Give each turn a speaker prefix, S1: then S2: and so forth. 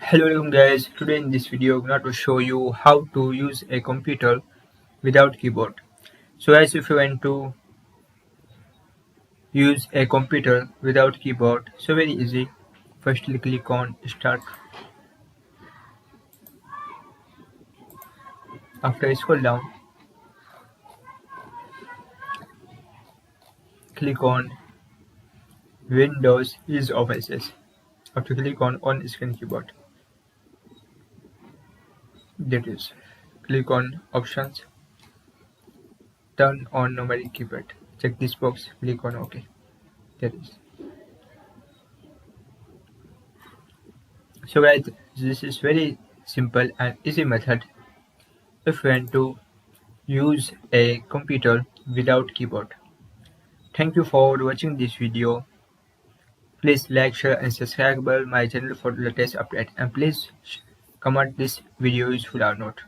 S1: Hello guys, today in this video I'm going to show you how to use a computer without keyboard. So guys, if you want to use a computer without keyboard, so very easy. Firstly click on start. After scroll down, click on Windows Ease of Access. After click on screen keyboard. That is. Click on options, turn on numeric keypad. Check this box, click on OK. That is. So guys, this is very simple and easy method if you want to use a computer without keyboard. Thank you for watching this video. Please like, share and subscribe my channel for the latest update, and please comment this video useful or not.